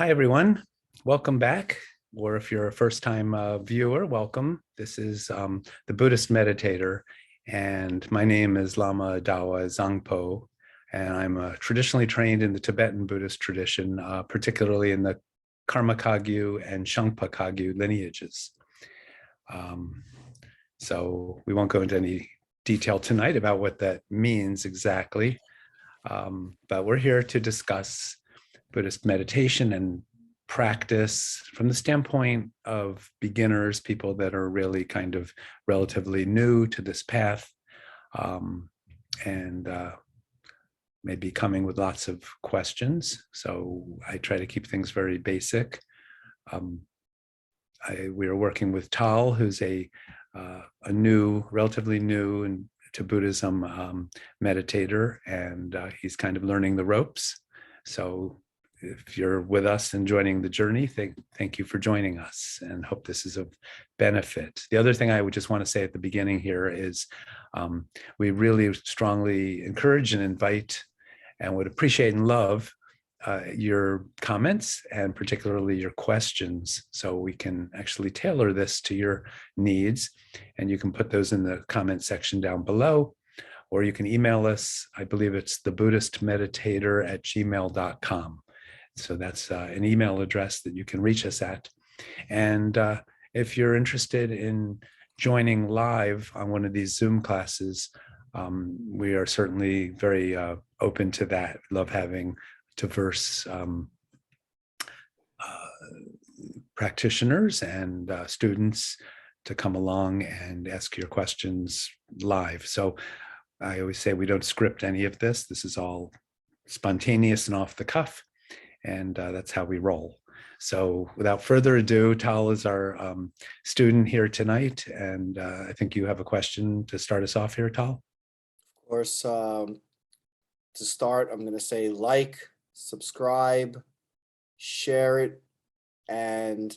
Hi, everyone. Welcome back. Or if you're a first-time viewer, welcome. This is the Buddhist Meditator, and my name is Lama Dawa Zangpo, and I'm traditionally trained in the Tibetan Buddhist tradition, particularly in the Karma Kagyu and Shangpa Kagyu lineages. So we won't go into any detail tonight about what that means exactly, but we're here to discuss Buddhist meditation and practice from the standpoint of beginners, people that are really kind of relatively new to this path, and maybe coming with lots of questions. So I try to keep things very basic. We are working with Tal, who's a relatively new to Buddhism meditator, and he's kind of learning the ropes. So if you're with us and joining the journey, thank you for joining us, and hope this is of benefit. The other thing I would just want to say at the beginning here is we really strongly encourage and invite and would appreciate and love your comments, and particularly your questions, so we can actually tailor this to your needs. And you can put those in the comment section down below, or you can email us. I believe it's thebuddhistmeditator@gmail.com. So that's an email address that you can reach us at. And if you're interested in joining live on one of these Zoom classes, we are certainly very open to that. Love having diverse practitioners and students to come along and ask your questions live. So I always say we don't script any of this. This is all spontaneous and off the cuff, and that's how we roll. So without further ado, Tal is our student here tonight, and I think you have a question to start us off here, Tal. Of course, to start, I'm going to say like, subscribe, share it, and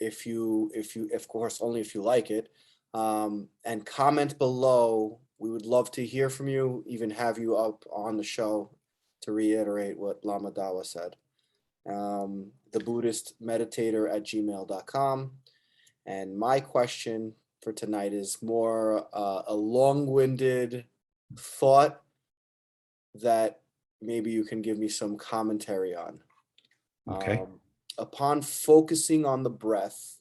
of course, only if you like it, and comment below. We would love to hear from you, even have you up on the show to reiterate what Lama Dawa said. The Buddhist Meditator @gmail.com. And my question for tonight is more a long-winded thought that maybe you can give me some commentary on. Okay. Upon focusing on the breath,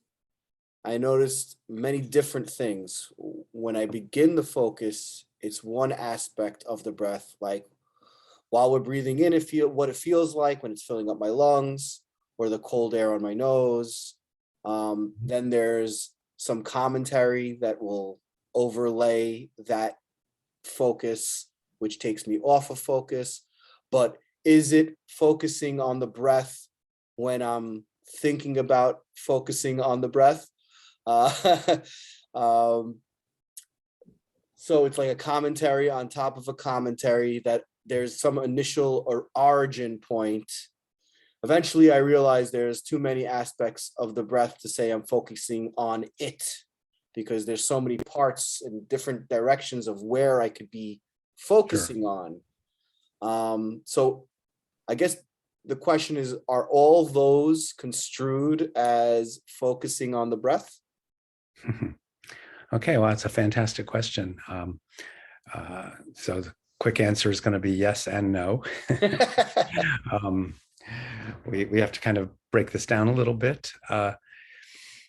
I noticed many different things. When I begin the focus, it's one aspect of the breath, like while we're breathing in, what it feels like when it's filling up my lungs, or the cold air on my nose. Then there's some commentary that will overlay that focus, which takes me off of focus. But is it focusing on the breath when I'm thinking about focusing on the breath? So it's like a commentary on top of a commentary, that there's some initial or origin point. Eventually, I realized there's too many aspects of the breath to say I'm focusing on it, because there's so many parts in different directions of where I could be focusing on. So I guess the question is, are all those construed as focusing on the breath? Okay, well, that's a fantastic question. So the quick answer is going to be yes and no. We have to kind of break this down a little bit.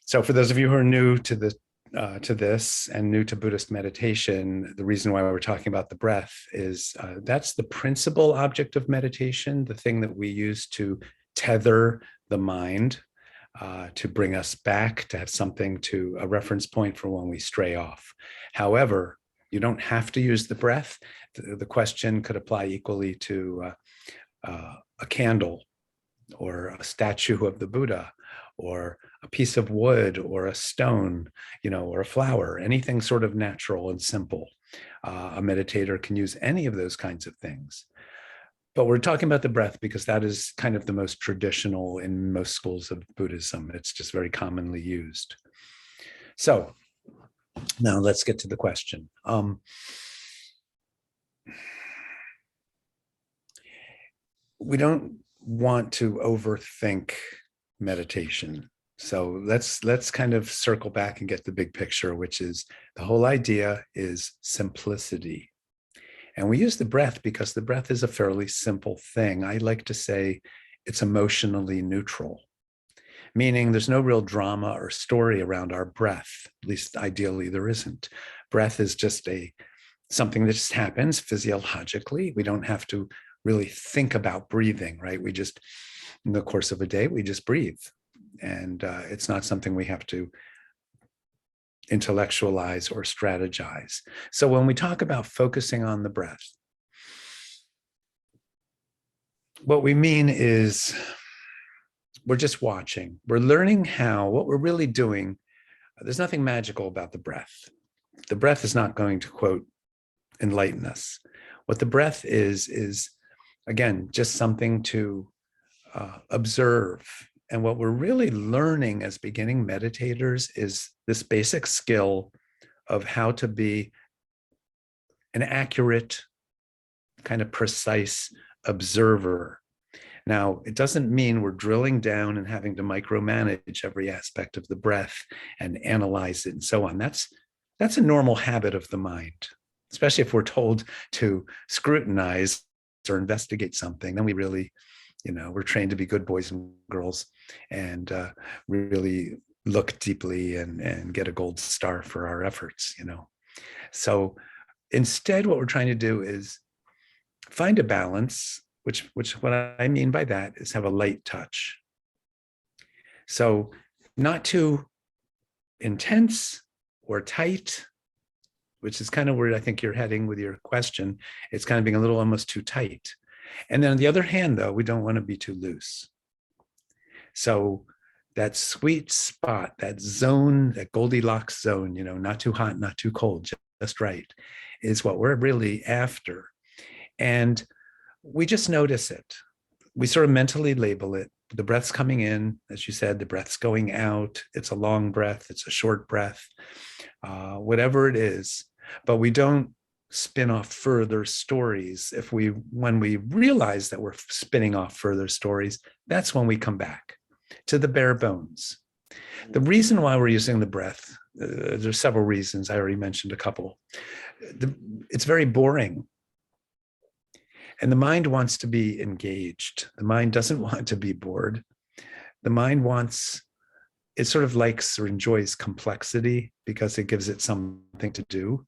So for those of you who are new to this and new to Buddhist meditation, the reason why we're talking about the breath is that's the principal object of meditation, the thing that we use to tether the mind, to bring us back, to have a reference point for when we stray off. However, you don't have to use the breath. The question could apply equally to a candle, or a statue of the Buddha, or a piece of wood, or a stone, or a flower, anything sort of natural and simple. A meditator can use any of those kinds of things. But we're talking about the breath because that is kind of the most traditional in most schools of Buddhism. It's just very commonly used. So now let's get to the question. We don't want to overthink meditation. So let's kind of circle back and get the big picture, which is the whole idea is simplicity. And we use the breath because the breath is a fairly simple thing. I like to say it's emotionally neutral, meaning there's no real drama or story around our breath. At least ideally there isn't. Breath is just something that just happens physiologically. We don't have to really think about breathing, right? We just, in the course of a day, we just breathe. And it's not something we have to intellectualize or strategize. So when we talk about focusing on the breath, what we mean is we're just watching. We're learning what we're really doing. There's nothing magical about the breath. The breath is not going to, quote, enlighten us. What the breath is again, just something to observe. And what we're really learning as beginning meditators is this basic skill of how to be an accurate, kind of precise observer. Now, it doesn't mean we're drilling down and having to micromanage every aspect of the breath and analyze it and so on. That's a normal habit of the mind, especially if we're told to scrutinize or investigate something. Then we really, we're trained to be good boys and girls and really look deeply and get a gold star for our efforts, So instead, what we're trying to do is find a balance, which what I mean by that is have a light touch. So not too intense or tight, which is kind of where I think you're heading with your question. It's kind of being a little almost too tight. And then on the other hand, though, we don't want to be too loose. So that sweet spot, that zone, that Goldilocks zone, not too hot, not too cold, just right, is what we're really after. And we just notice it. We sort of mentally label it. The breath's coming in, as you said, the breath's going out. It's a long breath, it's a short breath, whatever it is. But we don't spin off further stories. When we realize that we're spinning off further stories, that's when we come back to the bare bones. The reason why we're using the breath, there's several reasons. I already mentioned a couple. It's very boring. And the mind wants to be engaged. The mind doesn't want to be bored. The mind it sort of likes or enjoys complexity because it gives it something to do.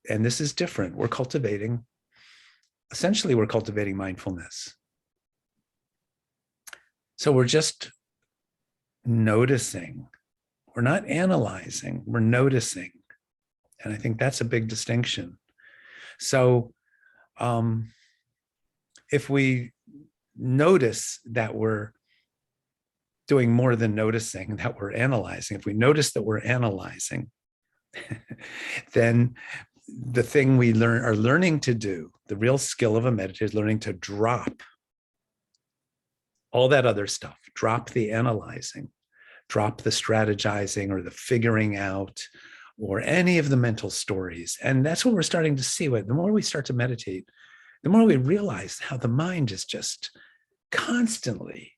And this is different. Essentially, we're cultivating mindfulness. So we're just noticing. We're not analyzing, we're noticing. And I think that's a big distinction. So if we notice that we're doing more than noticing, that we're analyzing, if we notice that we're analyzing, then the thing we are learning to do, the real skill of a meditator is learning to drop all that other stuff, drop the analyzing, drop the strategizing or the figuring out or any of the mental stories. And that's what we're starting to see. The more we start to meditate, the more we realize how the mind is just constantly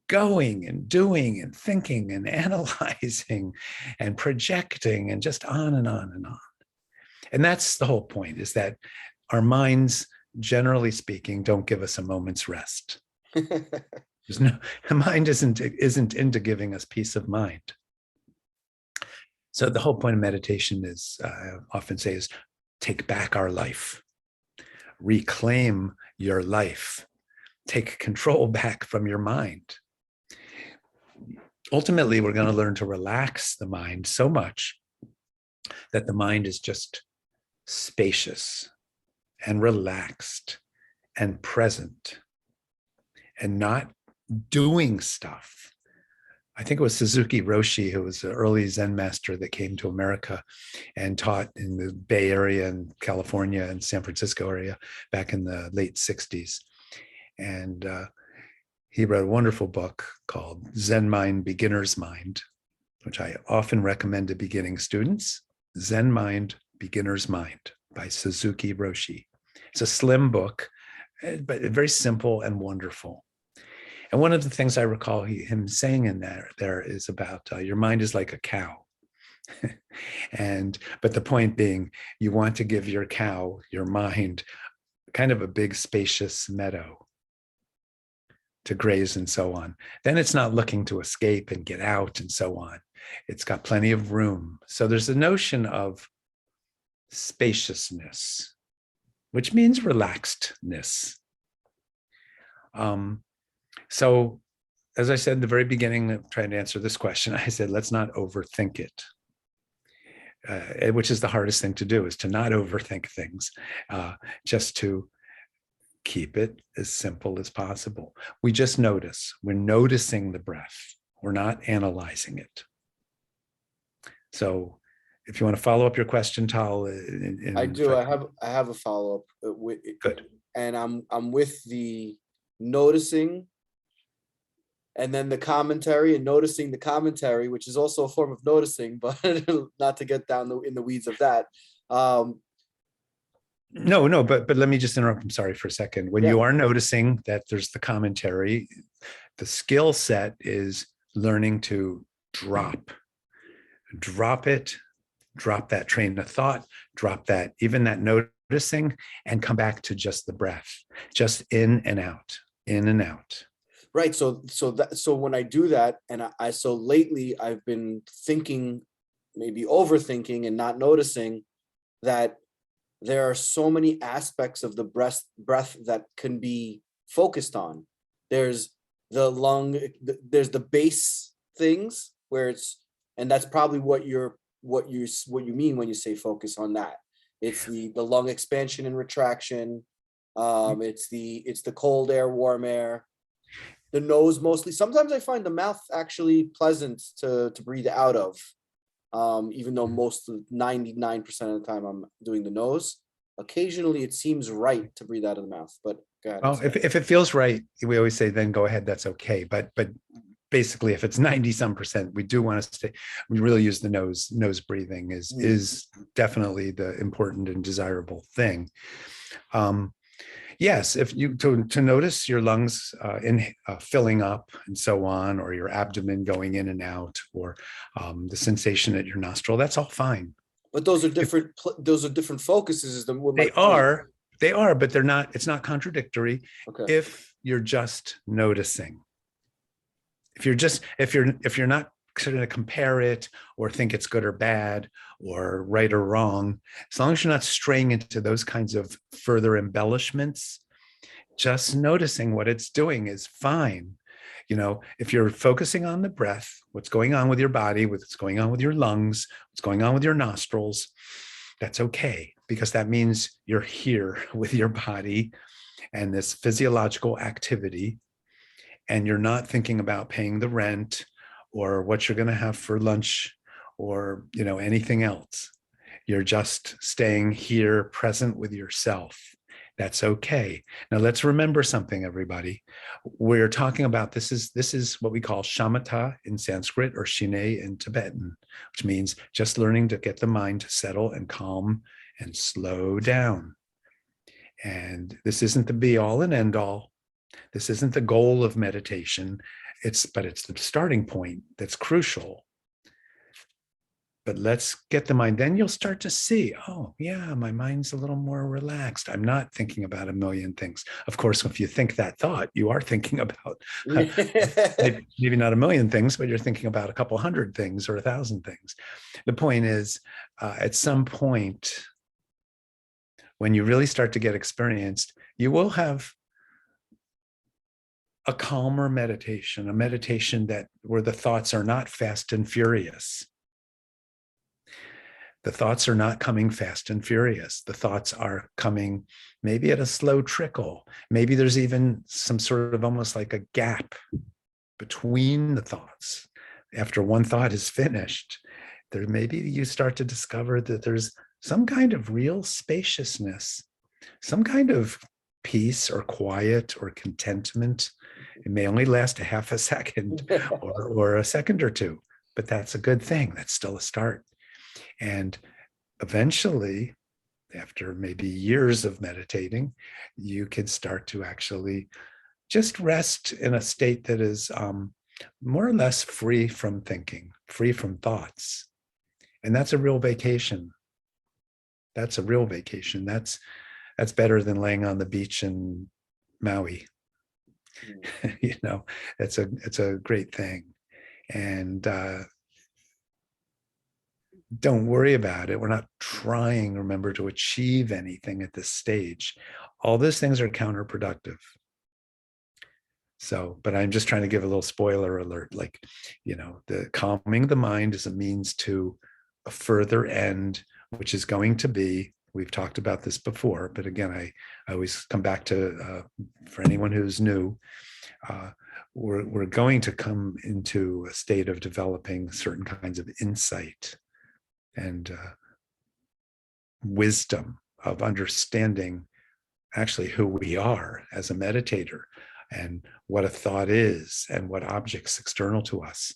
going and doing and thinking and analyzing and projecting and just on and on and on. And that's the whole point, is that our minds, generally speaking, don't give us a moment's rest. The mind isn't into giving us peace of mind. So the whole point of meditation is, I often say, is take back our life. Reclaim your life. Take control back from your mind. Ultimately, we're going to learn to relax the mind so much that the mind is just spacious and relaxed and present and not doing stuff. I think it was Suzuki Roshi, who was an early Zen master that came to America and taught in the Bay Area and California and San Francisco area back in the late 60s. And he wrote a wonderful book called Zen Mind, Beginner's Mind, which I often recommend to beginning students. Zen Mind, Beginner's Mind by Suzuki Roshi. It's a slim book, but very simple and wonderful. And one of the things I recall him saying in there is about your mind is like a cow. But the point being, you want to give your cow, your mind, kind of a big spacious meadow to graze and so on. Then it's not looking to escape and get out and so on. It's got plenty of room. So there's a notion of spaciousness, which means relaxedness. So as I said in the very beginning of trying to answer this question, I said, let's not overthink it. Which is the hardest thing to do, is to not overthink things, just to keep it as simple as possible. We just notice. We're noticing the breath. We're not analyzing it. So if you want to follow up your question, Tal. I do. I have a follow-up. Good. And I'm with the noticing, and then the commentary, and noticing the commentary, which is also a form of noticing, but not to get down in the weeds of that. No, but let me just interrupt. I'm sorry for a second. When you are noticing that there's the commentary, the skill set is learning to drop it, drop that train of thought, drop that, even that noticing, and come back to just the breath, just in and out, in and out. Right. So when I do that, and so lately I've been thinking, maybe overthinking and not noticing that there are so many aspects of the breath that can be focused on. There's the lung, there's the base things where it's, and that's probably what you mean when you say focus on that. It's the lung expansion and retraction. It's the cold air, warm air. The nose mostly. Sometimes I find the mouth actually pleasant to breathe out of, even though 99% of the time I'm doing the nose. Occasionally it seems right to breathe out of the mouth, but go ahead. Well, if it feels right, we always say, then go ahead, that's okay. But basically, if it's 90-some%, we do want to stay. We really use the nose. Nose breathing is definitely the important and desirable thing. Yes, if you to notice your lungs filling up and so on, or your abdomen going in and out, or the sensation at your nostril, that's all fine. But those are different. Those are different focuses. They are, but they're not. It's not contradictory. Okay. If you're just noticing, if you're not going to compare it or think it's good or bad or right or wrong, as long as you're not straying into those kinds of further embellishments, just noticing what it's doing is fine. You know, if you're focusing on the breath, what's going on with your body, what's going on with your lungs, what's going on with your nostrils, that's okay, because that means you're here with your body and this physiological activity, and you're not thinking about paying the rent or what you're going to have for lunch or, anything else. You're just staying here present with yourself. That's okay. Now let's remember something, everybody. We're talking about this is what we call shamatha in Sanskrit, or shine in Tibetan, which means just learning to get the mind to settle and calm and slow down. And this isn't the be all and end all. This isn't the goal of meditation. But it's the starting point that's crucial. But let's get the mind. Then you'll start to see, oh, yeah, my mind's a little more relaxed. I'm not thinking about a million things. Of course, if you think that thought, you are thinking about maybe not a million things, but you're thinking about a couple hundred things or 1,000 things. The point is, at some point, when you really start to get experienced, you will have a calmer meditation, a meditation where the thoughts are not fast and furious. The thoughts are not coming fast and furious. The thoughts are coming maybe at a slow trickle. Maybe there's even some sort of almost like a gap between the thoughts. After one thought is finished, maybe you start to discover that there's some kind of real spaciousness, some kind of peace or quiet or contentment. It may only last a half a second or a second or two, but that's a good thing. That's still a start. And eventually after maybe years of meditating, you can start to actually just rest in a state that is more or less free from thinking, free from thoughts. And that's a real vacation. That's a real vacation. That's better than laying on the beach in Maui. You know, it's a great thing. And don't worry about it. We're not trying, remember, to achieve anything at this stage. All those things are counterproductive. So, but I'm just trying to give a little spoiler alert. Like, you know, the calming the mind is a means to a further end, which is going to be, we've talked about this before, but again, I always come back to, for anyone who's new, we're going to come into a state of developing certain kinds of insight and wisdom of understanding actually who we are as a meditator and what a thought is and what objects external to us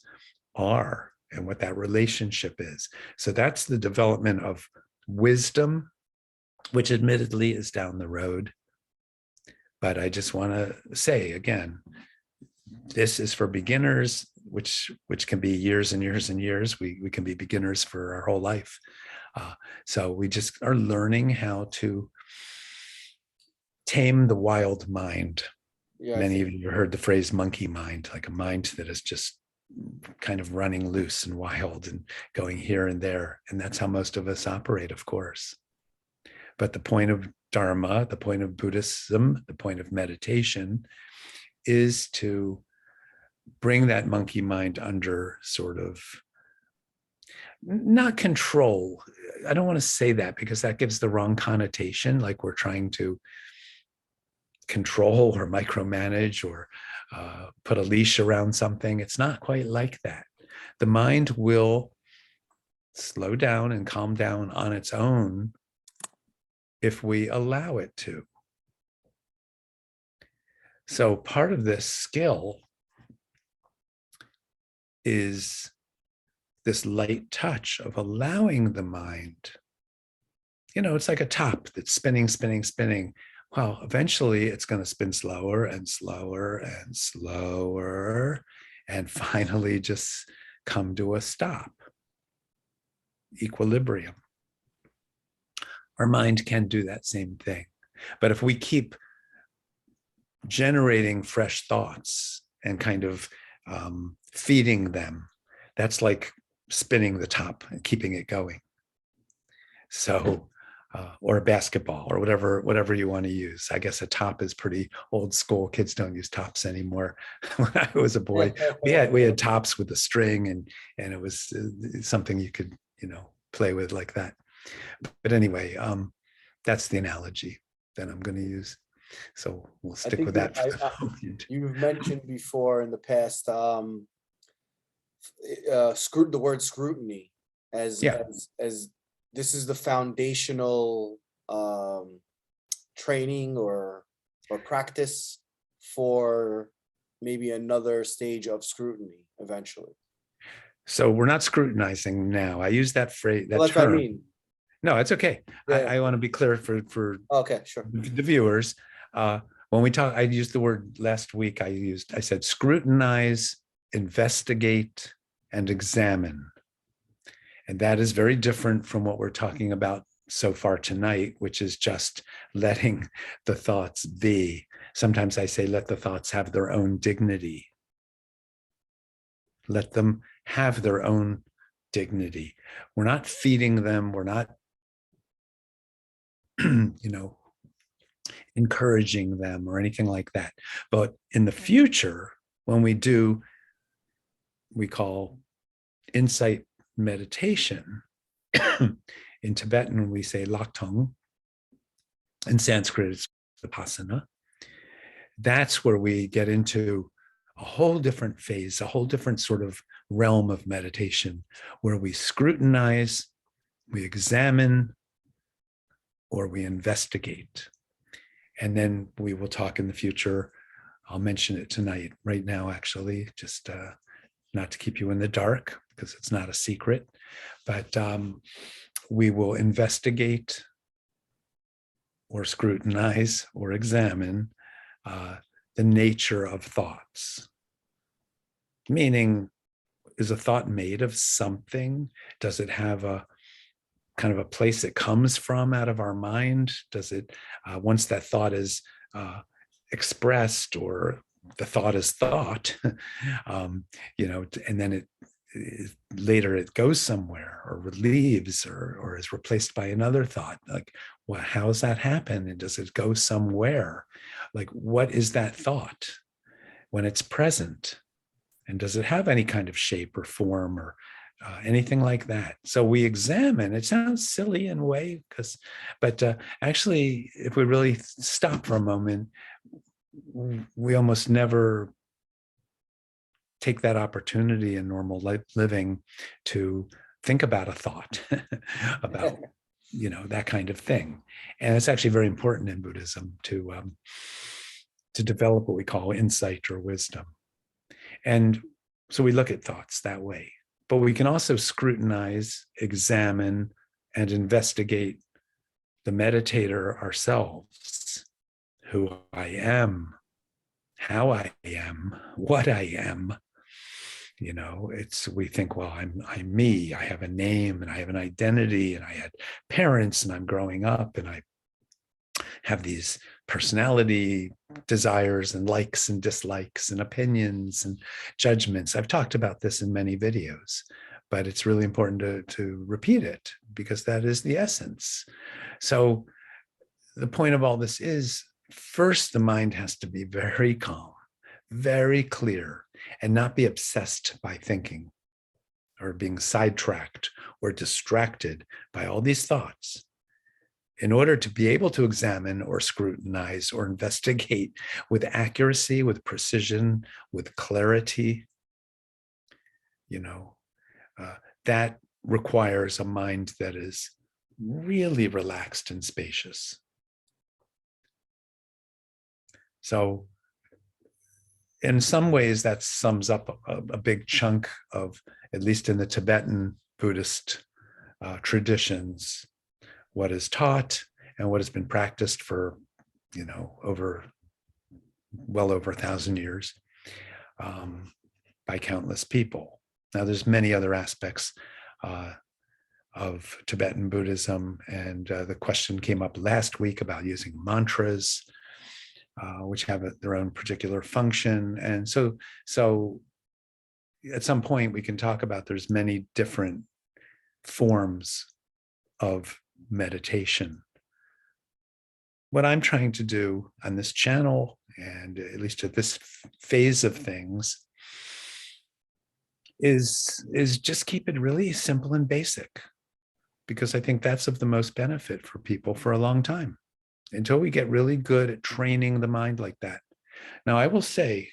are and what that relationship is. So that's the development of wisdom, which admittedly is down the road. But I just want to say again, this is for beginners, which can be years and years and years. We can be beginners for our whole life. So we just are learning how to tame the wild mind. Yeah, many of you heard the phrase monkey mind, like a mind that is just kind of running loose and wild and going here and there. And that's how most of us operate, of course. But the point of Dharma, the point of Buddhism, the point of meditation is to bring that monkey mind under sort of, not control. I don't want to say that because that gives the wrong connotation, like we're trying to control or micromanage or put a leash around something. It's not quite like that. The mind will slow down and calm down on its own if we allow it to. So part of this skill is this light touch of allowing the mind. You know, it's like a top that's spinning, spinning, spinning. Well, eventually it's going to spin slower and slower and slower and finally just come to a stop. Equilibrium. Our mind can do that same thing. But if we keep generating fresh thoughts and kind of feeding them, that's like spinning the top and keeping it going. So, or a basketball or whatever you want to use. I guess a top is pretty old school. Kids don't use tops anymore. When I was a boy, we had tops with a string and it was something you could, you know, play with like that. But anyway, that's the analogy that I'm going to use. So we'll stick with that. You've mentioned before in the past the word scrutiny as this is the foundational training or practice for maybe another stage of scrutiny eventually. So we're not scrutinizing now. I use that phrase, that well, term. What I mean. No, it's okay. Yeah. I want to be clear for okay, sure, the viewers. When we talk, I used the word last week. I said scrutinize, investigate, and examine. And that is very different from what we're talking about so far tonight, which is just letting the thoughts be. Sometimes I say, let the thoughts have their own dignity. Let them have their own dignity. We're not feeding them. We're not, you know, encouraging them or anything like that. But in the future, when we do, we call insight meditation. In Tibetan, we say laktong. In Sanskrit, it's vipassana. That's where we get into a whole different phase, a whole different sort of realm of meditation, where we scrutinize, we examine, or we investigate. And then we will talk in the future. I'll mention it tonight, right now, actually, just not to keep you in the dark, because it's not a secret, but we will investigate or scrutinize or examine the nature of thoughts. Meaning, is a thought made of something? Does it have a kind of a place it comes from out of our mind? Does it, once that thought is expressed, or the thought is thought, and then it later it goes somewhere or relieves or is replaced by another thought, like, well, how does that happen? And does it go somewhere? Like, what is that thought when it's present? And does it have any kind of shape or form or anything like that? So we examine. It sounds silly in a way, but actually, if we really stop for a moment, we almost never take that opportunity in normal living to think about a thought about that kind of thing. And it's actually very important in Buddhism to develop what we call insight or wisdom. And so we look at thoughts that way, but we can also scrutinize, examine, and investigate the meditator ourselves, who I am, how I am, what I am. We think, well, I'm me. I have a name and I have an identity, and I had parents, and I'm growing up, and I have these personality desires and likes and dislikes and opinions and judgments. I've talked about this in many videos, but it's really important to repeat it, because that is the essence. So the point of all this is, first, the mind has to be very calm, very clear, and not be obsessed by thinking or being sidetracked or distracted by all these thoughts, in order to be able to examine or scrutinize or investigate with accuracy, with precision, with clarity. That requires a mind that is really relaxed and spacious. So in some ways, that sums up a big chunk of, at least in the Tibetan Buddhist traditions, what is taught and what has been practiced for, well over 1,000 years by countless people. Now, there's many other aspects of Tibetan Buddhism, and the question came up last week about using mantras, which have their own particular function. And so at some point we can talk about, there's many different forms of meditation. What I'm trying to do on this channel, and at least at this phase of things, is just keep it really simple and basic, because I think that's of the most benefit for people for a long time, until we get really good at training the mind like that. Now, I will say,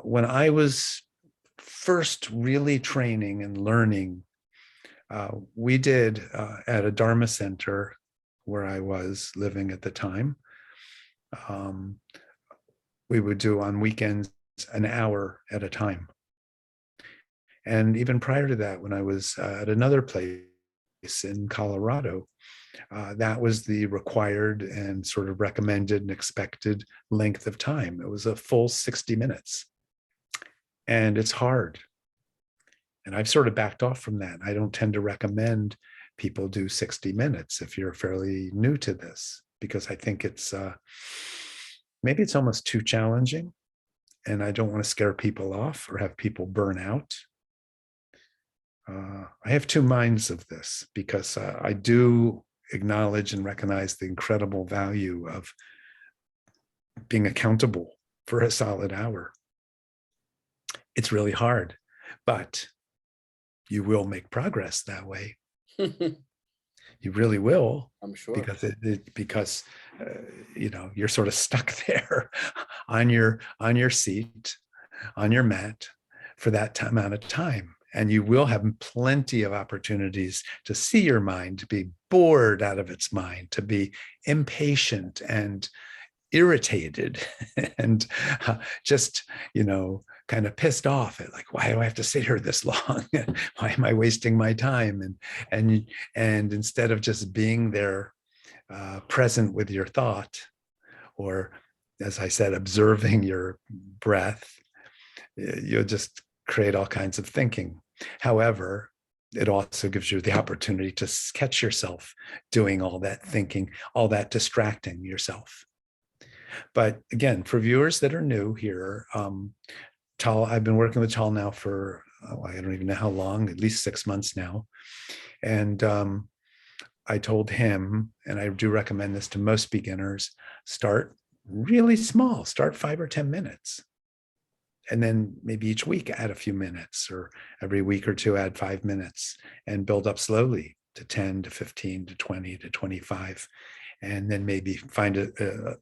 when I was first really training and learning, we did at a Dharma center where I was living at the time, we would do on weekends an hour at a time. And even prior to that, when I was at another place in Colorado, that was the required and sort of recommended and expected length of time. It was a full 60 minutes. And it's hard. And I've sort of backed off from that. I don't tend to recommend people do 60 minutes if you're fairly new to this, because I think it's maybe it's almost too challenging, and I don't want to scare people off or have people burn out. I have two minds of this, because I do acknowledge and recognize the incredible value of being accountable for a solid hour. It's really hard, but you will make progress that way. You really will. I'm sure. Because you're sort of stuck there on your seat, on your mat for that amount of time. And you will have plenty of opportunities to see your mind, to be bored out of its mind, to be impatient and irritated and just, kind of pissed off at, like, why do I have to sit here this long? Why am I wasting my time? And instead of just being there present with your thought, or as I said, observing your breath, you'll just create all kinds of thinking. However, it also gives you the opportunity to catch yourself doing all that thinking, all that distracting yourself. But again, for viewers that are new here, Tal, I've been working with Tal now for, I don't even know how long, at least 6 months now. And I told him, and I do recommend this to most beginners, start really small, start 5 or 10 minutes. And then maybe each week add a few minutes, or every week or two add 5 minutes, and build up slowly to 10 to 15 to 20 to 25. And then maybe find a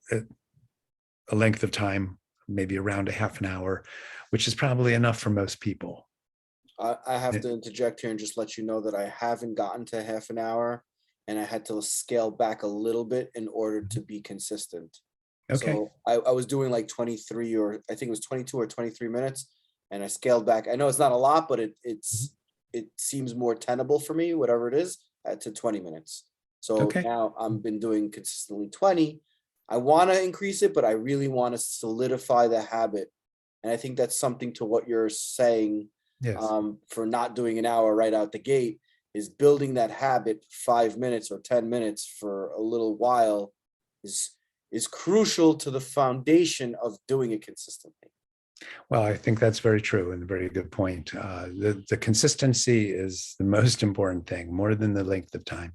length of time, maybe around a half an hour, which is probably enough for most people. I have to interject here and just let you know that I haven't gotten to half an hour, and I had to scale back a little bit in order to be consistent. Okay. So I was doing like 23, or I think it was 22 or 23 minutes, and I scaled back. I know it's not a lot, but it seems more tenable for me, whatever it is, to 20 minutes. So Okay. now I've been doing consistently 20. I want to increase it, but I really want to solidify the habit. And I think that's something to what you're saying, Yes. for not doing an hour right out the gate, is building that habit. 5 minutes or 10 minutes for a little while is crucial to the foundation of doing it consistently. Well, I think that's very true and a very good point. The consistency is the most important thing, more than the length of time.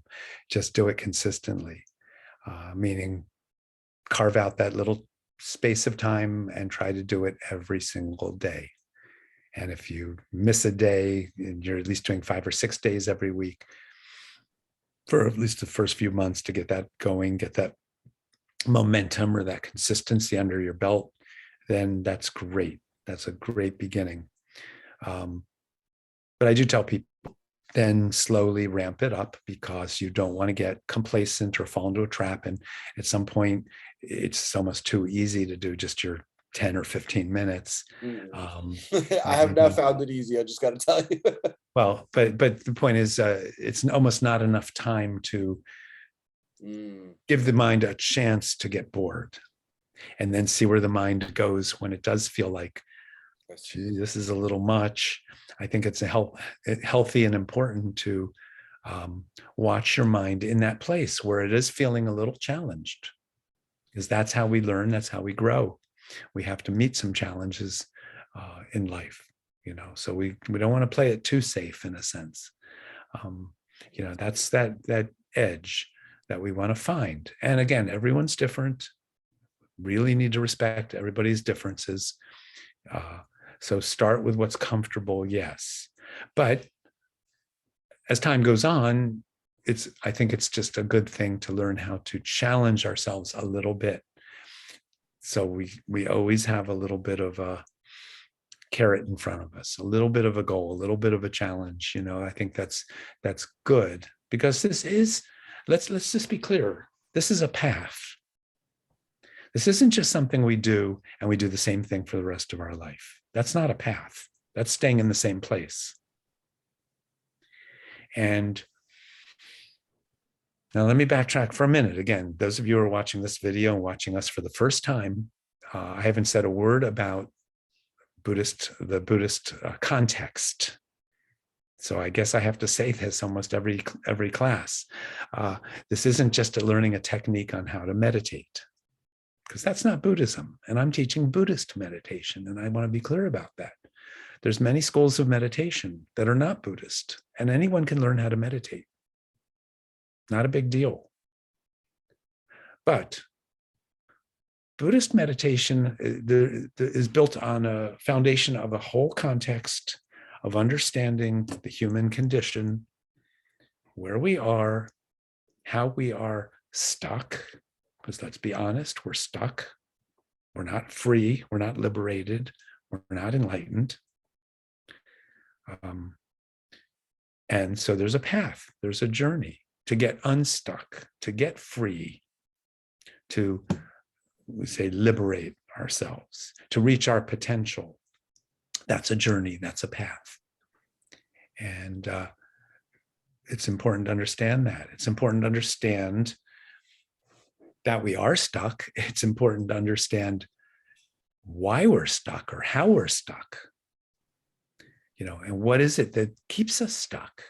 Just do it consistently, meaning carve out that little space of time and try to do it every single day. And if you miss a day, and you're at least doing 5 or 6 days every week for at least the first few months to get that going, get that momentum or that consistency under your belt, then that's great. That's a great beginning. But I do tell people, then slowly ramp it up, because you don't want to get complacent or fall into a trap. And at some point, it's almost too easy to do just your 10 or 15 minutes. I have not found it easy. I just got to tell you. Well, but the point is, it's almost not enough time to give the mind a chance to get bored, and then see where the mind goes when it does feel like, gee, this is a little much. I think it's healthy and important to watch your mind in that place where it is feeling a little challenged, because that's how we learn, that's how we grow. We have to meet some challenges in life, so we don't want to play it too safe, in a sense. That's that edge that we want to find. And again, everyone's different. Really need to respect everybody's differences. So start with what's comfortable, yes. But as time goes on, I think it's just a good thing to learn how to challenge ourselves a little bit. So we always have a little bit of a carrot in front of us, a little bit of a goal, a little bit of a challenge. I think that's good, because this is, let's just be clear, this is a path. This isn't just something we do and we do the same thing for the rest of our life. That's not a path. That's staying in the same place. And now let me backtrack for a minute. Again, those of you who are watching this video and watching us for the first time, I haven't said a word about the Buddhist context. So I guess I have to say this almost every class. This isn't just learning a technique on how to meditate, because that's not Buddhism. And I'm teaching Buddhist meditation, and I want to be clear about that. There's many schools of meditation that are not Buddhist, and anyone can learn how to meditate. Not a big deal. But Buddhist meditation is built on a foundation of a whole context of understanding the human condition, where we are, how we are stuck, because let's be honest, we're stuck. We're not free. We're not liberated. We're not enlightened. And so there's a path, there's a journey to get unstuck, to get free, to, we say, liberate ourselves, to reach our potential. That's a journey, that's a path. And it's important to understand that. It's important to understand that we are stuck, it's important to understand why we're stuck or how we're stuck, and what is it that keeps us stuck.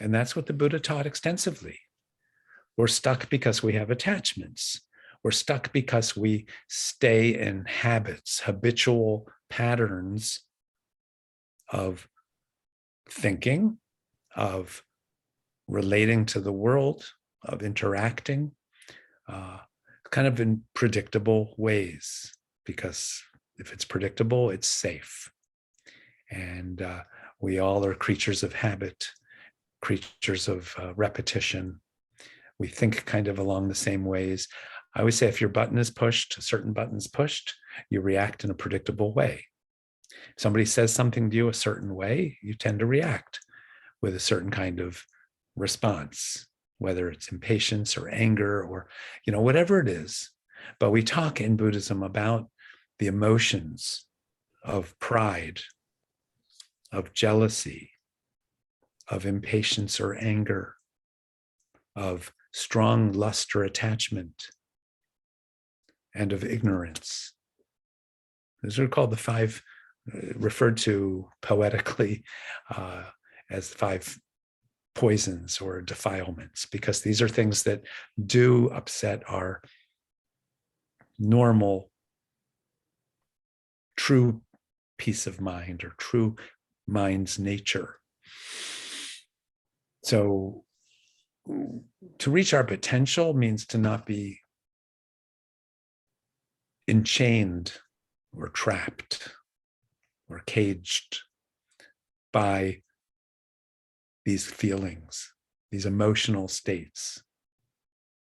And that's what the Buddha taught extensively. We're stuck because we have attachments. We're stuck because we stay in habits, habitual patterns of thinking, of relating to the world, of interacting, kind of in predictable ways, because if it's predictable, it's safe. And we all are creatures of habit, creatures of repetition. We think kind of along the same ways. I always say if your button is pushed, a certain button's pushed, you react in a predictable way. If somebody says something to you a certain way, you tend to react with a certain kind of response, whether it's impatience or anger or, whatever it is. But we talk in Buddhism about the emotions of pride, of jealousy, of impatience or anger, of strong lust or attachment, and of ignorance. Those are called the five, referred to poetically as the five poisons or defilements, because these are things that do upset our normal, true peace of mind or true mind's nature. So to reach our potential means to not be enchained or trapped or caged by these feelings, these emotional states,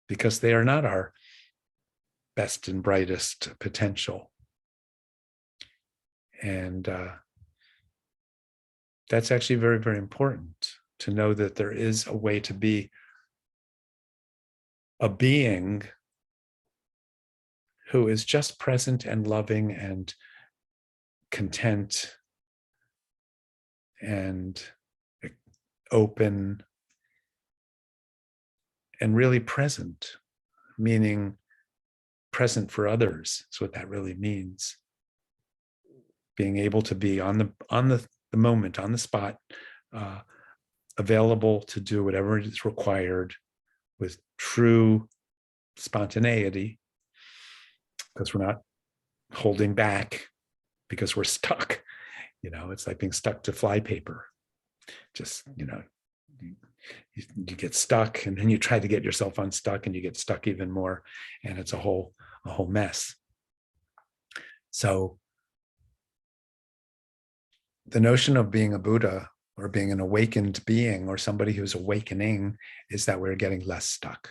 because they are not our best and brightest potential. And that's actually very, very important to know that there is a way to be a being who is just present and loving and content and open and really present, meaning present for others. That's what that really means. Being able to be on the moment, on the spot, available to do whatever is required with true spontaneity, because we're not holding back because we're stuck. It's like being stuck to flypaper. Just, you get stuck and then you try to get yourself unstuck and you get stuck even more. And it's a whole mess. So the notion of being a Buddha or being an awakened being or somebody who's awakening is that we're getting less stuck.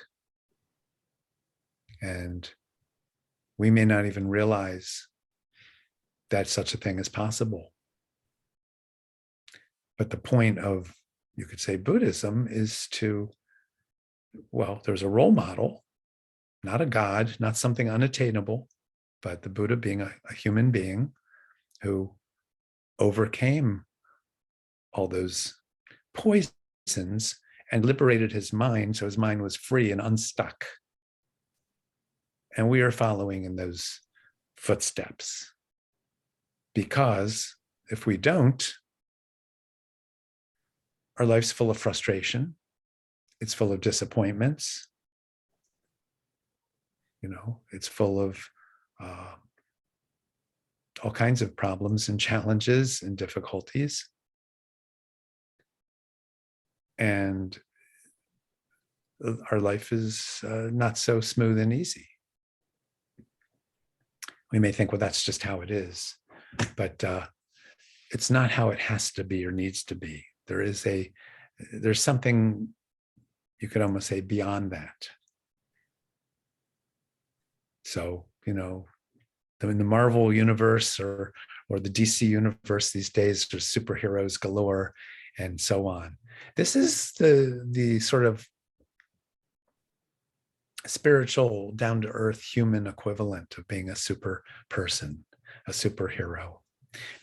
And we may not even realize that such a thing is possible. But the point of, you could say, Buddhism is to, there's a role model, not a God, not something unattainable, but the Buddha being a human being who overcame all those poisons and liberated his mind, so his mind was free and unstuck. And we are following in those footsteps. Because if we don't, our life's full of frustration. It's full of disappointments. It's full of all kinds of problems and challenges and difficulties. And our life is not so smooth and easy. We may think, well, that's just how it is. But it's not how it has to be or needs to be. There's something, you could almost say, beyond that. So, in the Marvel universe or the DC universe these days, there's superheroes galore and so on. This is the sort of spiritual, down-to-earth human equivalent of being a super person, a superhero,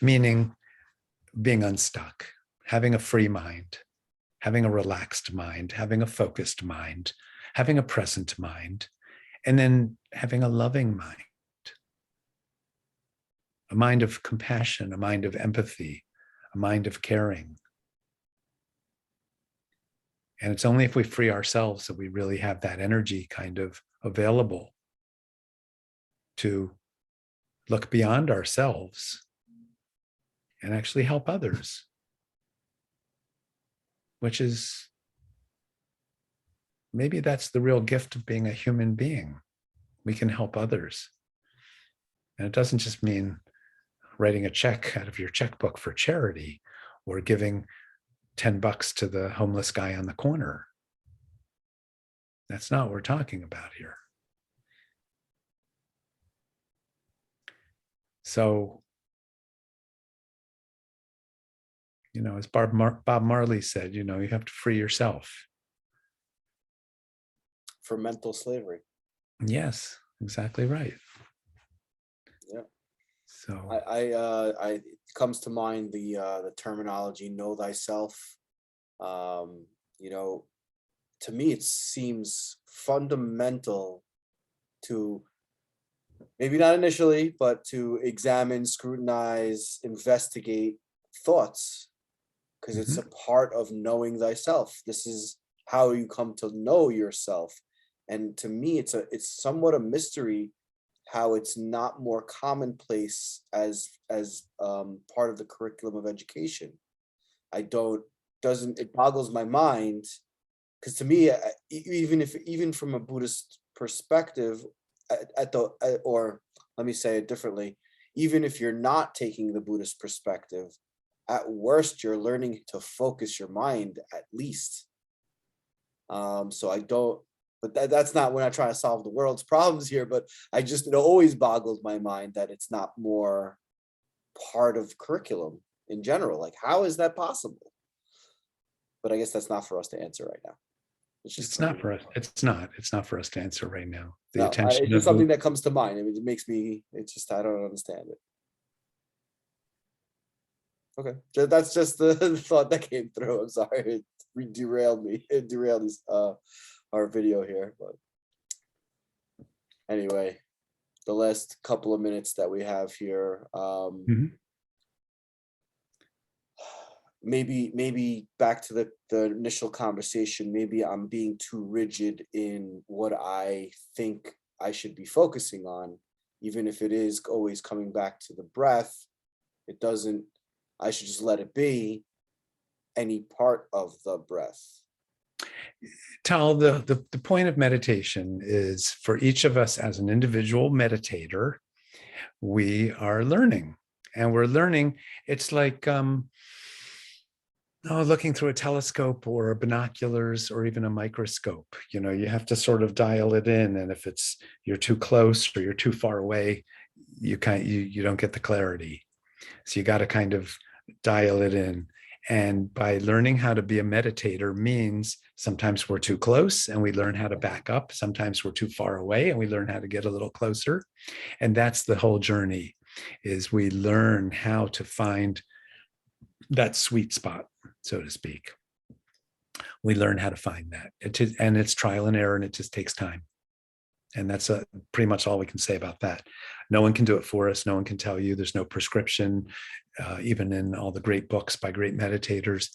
meaning being unstuck, having a free mind, having a relaxed mind, having a focused mind, having a present mind, and then having a loving mind, a mind of compassion, a mind of empathy, a mind of caring. And it's only if we free ourselves that we really have that energy kind of available to look beyond ourselves and actually help others, which is maybe that's the real gift of being a human being. We can help others. And it doesn't just mean writing a check out of your checkbook for charity or giving $10 to the homeless guy on the corner. That's not what we're talking about here. So, as Bob Marley said, you have to free yourself. For mental slavery. Yes, exactly right. Yeah. So it comes to mind the terminology "know thyself." To me, it seems fundamental to, maybe not initially, but to examine, scrutinize, investigate thoughts, because it's a part of knowing thyself. This is how you come to know yourself. And to me, it's somewhat a mystery how it's not more commonplace as part of the curriculum of education. It boggles my mind, because to me, even from a Buddhist perspective, or let me say it differently, even if you're not taking the Buddhist perspective, at worst you're learning to focus your mind at least. So I don't, but that's not, we're not trying to solve the world's problems here, but it always boggles my mind that it's not more part of curriculum in general. Like, how is that possible? But I guess that's not for us to answer right now. it's not for us. It's not for us to answer right now. It's just something that comes to mind. I mean, I don't understand it. Okay, that's just the thought that came through. I'm sorry, it derailed me. It derailed our video here, but anyway, the last couple of minutes that we have here, maybe back to the initial conversation. Maybe I'm being too rigid in what I think I should be focusing on, even if it is always coming back to the breath. I should just let it be any part of the breath. Tal, the point of meditation is for each of us as an individual meditator, we are learning. And we're learning, it's like looking through a telescope or binoculars or even a microscope. You have to sort of dial it in. And if you're too close or you're too far away, you don't get the clarity. So you got to kind of dial it in. And by learning how to be a meditator means sometimes we're too close and we learn how to back up. Sometimes we're too far away and we learn how to get a little closer. And that's the whole journey, is we learn how to find that sweet spot, so to speak. We learn how to find that. And it's trial and error, and it just takes time. And that's pretty much all we can say about that. No one can do it for us. No one can tell you. There's no prescription, even in all the great books by great meditators.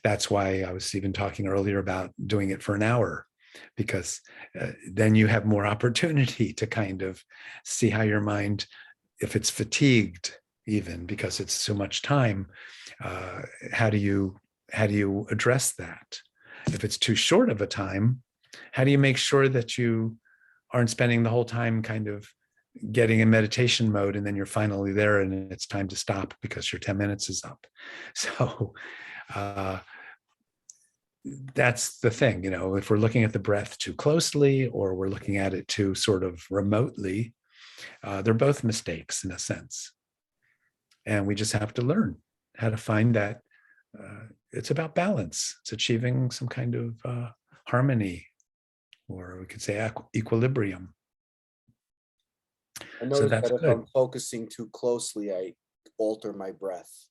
That's why I was even talking earlier about doing it for an hour, because then you have more opportunity to kind of see how your mind, if it's fatigued, even because it's so much time, how do you address that? If it's too short of a time, how do you make sure that you aren't spending the whole time kind of getting in meditation mode and then you're finally there and it's time to stop because your 10 minutes is up? So that's the thing, if we're looking at the breath too closely or we're looking at it too sort of remotely, they're both mistakes in a sense. And we just have to learn how to find that. It's about balance. It's achieving some kind of harmony, or we could say equilibrium. I noticed that if I'm focusing too closely, I alter my breath.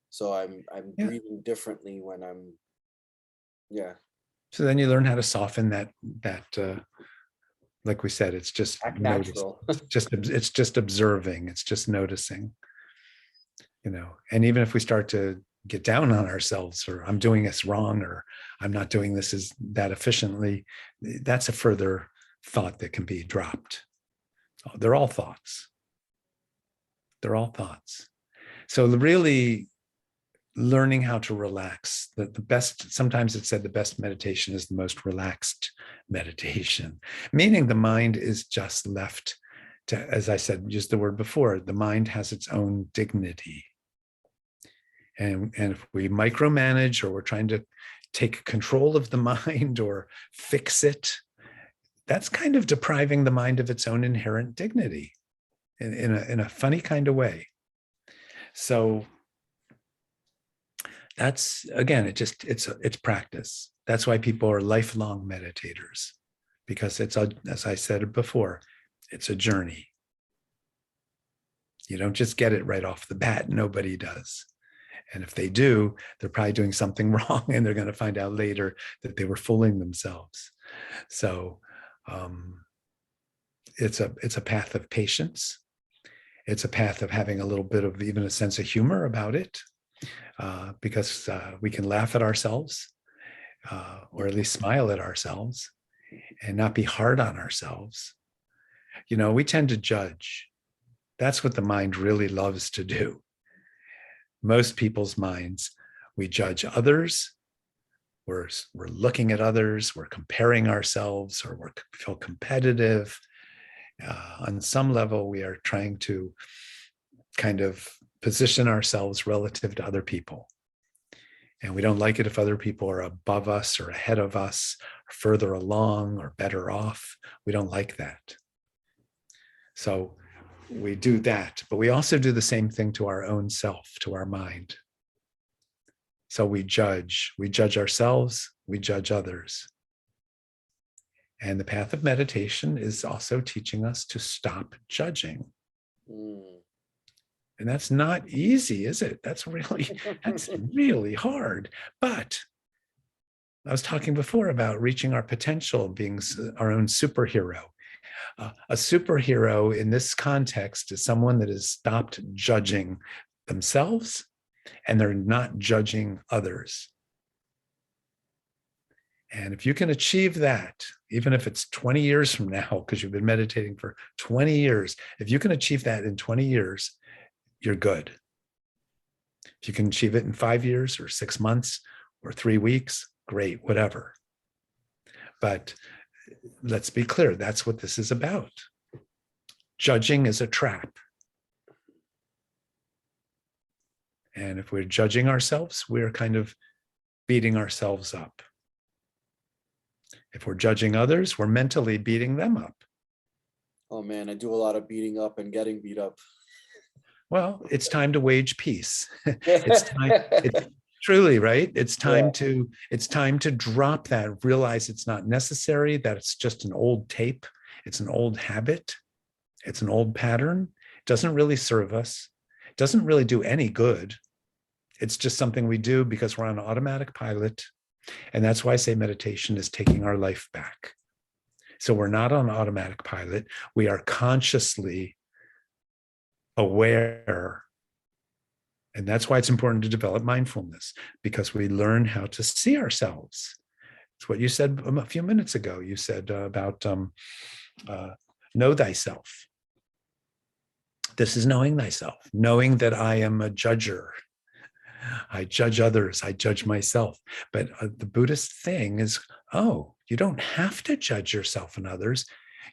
So I'm breathing differently when I'm, So then you learn how to soften that like we said, it's just Act notice. natural. It's just observing. It's just noticing, and even if we start to get down on ourselves, or I'm doing this wrong, or I'm not doing this that efficiently, that's a further thought that can be dropped. They're all thoughts. They're all thoughts. So really learning how to relax, the best, sometimes it's said the best meditation is the most relaxed meditation, meaning the mind is just left to, as I said, used the word before, the mind has its own dignity. And if we micromanage, or we're trying to take control of the mind or fix it, that's kind of depriving the mind of its own inherent dignity in a funny kind of way. So that's, again, it's practice. That's why people are lifelong meditators, because it's as I said before, it's a journey. You don't just get it right off the bat. Nobody does. And if they do, they're probably doing something wrong, and they're going to find out later that they were fooling themselves. So it's a path of patience. It's a path of having a little bit of even a sense of humor about it, because we can laugh at ourselves, or at least smile at ourselves, and not be hard on ourselves. We tend to judge. That's what the mind really loves to do. Most people's minds, we judge others. We're looking at others. We're comparing ourselves, or we feel competitive. On some level, we are trying to kind of position ourselves relative to other people. And we don't like it if other people are above us or ahead of us, or further along or better off. We don't like that. So we do that, but we also do the same thing to our own self, to our mind. So we judge ourselves, we judge others. And the path of meditation is also teaching us to stop judging. And that's not easy, is it? That's really hard. But I was talking before about reaching our potential, being our own superhero. A superhero in this context is someone that has stopped judging themselves, and they're not judging others. And if you can achieve that, even if it's 20 years from now, because you've been meditating for 20 years, if you can achieve that in 20 years, you're good. If you can achieve it in 5 years or 6 months or 3 weeks, great, whatever. But let's be clear, that's what this is about. Judging is a trap. And if we're judging ourselves, we're kind of beating ourselves up. If we're judging others, we're mentally beating them up. Oh man, I do a lot of beating up and getting beat up. Well, it's time to wage peace. It's truly, right? It's time to drop that, realize it's not necessary, that it's just an old tape. It's an old habit. It's an old pattern. It doesn't really serve us. It doesn't really do any good. It's just something we do because we're on automatic pilot. And that's why I say meditation is taking our life back. So we're not on automatic pilot. We are consciously aware. And that's why it's important to develop mindfulness, because we learn how to see ourselves. It's what you said a few minutes ago. You said about know thyself. This is knowing thyself, knowing that I am a judger. I judge others, I judge myself. But the Buddhist thing is, you don't have to judge yourself and others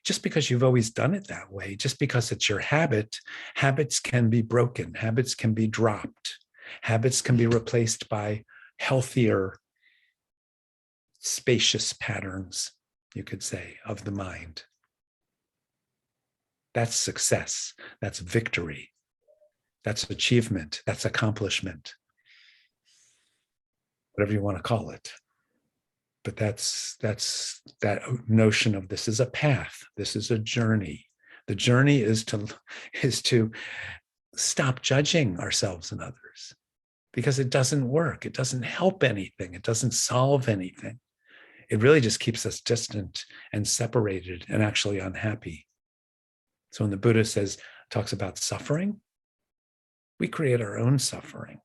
just because you've always done it that way, just because it's your habit. Habits can be broken, habits can be dropped, habits can be replaced by healthier, spacious patterns, you could say, of the mind. That's success, that's victory, that's achievement, that's accomplishment, whatever you want to call it. But that's that notion of this is a path, this is a journey. The journey is to stop judging ourselves and others, because it doesn't work, it doesn't help anything, it doesn't solve anything. it really just keeps us distant and separated and actually unhappy. So when the Buddha talks about suffering, we create our own suffering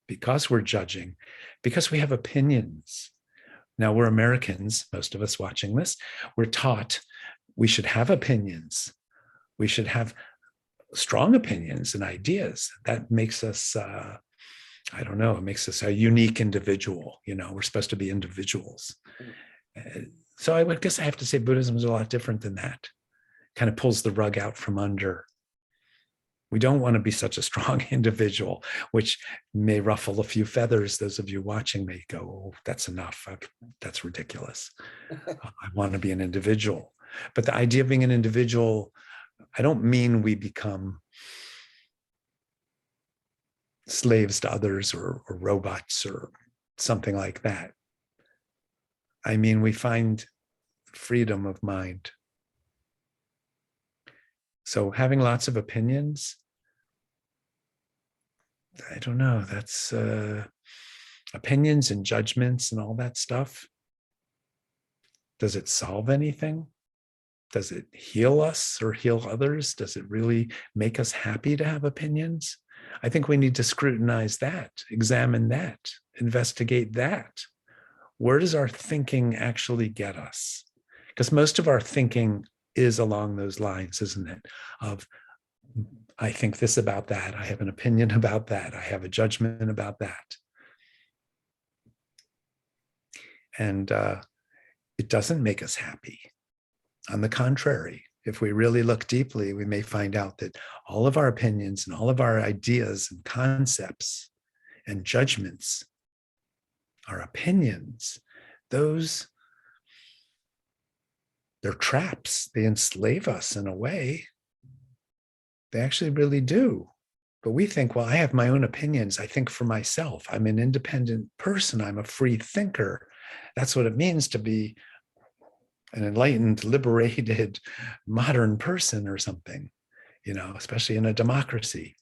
because we're judging, because we have opinions. Now, we're Americans, most of us watching this, we're taught we should have opinions. We should have strong opinions and ideas. That makes us, I don't know, it makes us a unique individual. We're supposed to be individuals. So I would guess I have to say Buddhism is a lot different than that. Kind of pulls the rug out from under. We don't want to be such a strong individual, which may ruffle a few feathers. Those of you watching may go, oh, that's enough. That's ridiculous. I want to be an individual. But the idea of being an individual, I don't mean we become slaves to others or robots or something like that. I mean, we find freedom of mind. So having lots of opinions, I don't know, that's opinions and judgments and all that stuff. Does it solve anything? Does it heal us or heal others? Does it really make us happy to have opinions? I think we need to scrutinize that, examine that, investigate that. Where does our thinking actually get us? Because most of our thinking is along those lines, isn't it? Of, I think this about that. I have an opinion about that. I have a judgment about that. And it doesn't make us happy. On the contrary, if we really look deeply, we may find out that all of our opinions and all of our ideas and concepts and judgments, our opinions, they're traps. They enslave us in a way. They actually really do. But we think, well, I have my own opinions. I think for myself. I'm an independent person. I'm a free thinker. That's what it means to be an enlightened, liberated, modern person or something, especially in a democracy.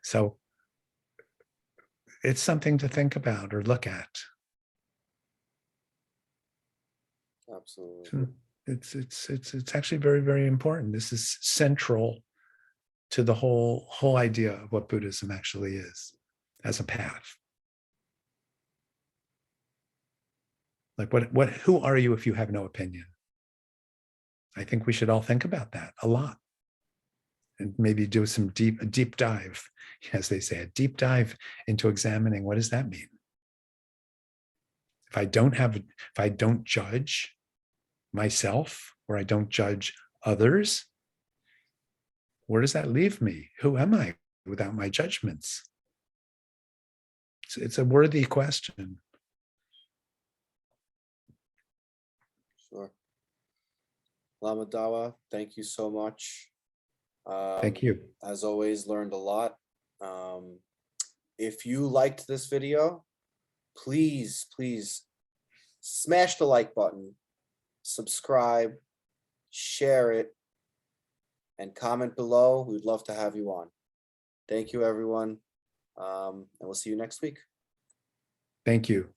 So it's something to think about or look at. Absolutely. It's actually very, very important. This is central to the whole idea of what Buddhism actually is as a path. Like who are you if you have no opinion? I think we should all think about that a lot and maybe do a deep dive, as they say, a deep dive into examining what does that mean? If I don't judge myself or I don't judge others, where does that leave me? Who am I without my judgments? It's a worthy question. Sure. Lama Dawa, thank you so much. Thank you. As always, learned a lot. If you liked this video, please smash the like button, subscribe, share it, and comment below. We'd love to have you on. Thank you, everyone. And we'll see you next week. Thank you.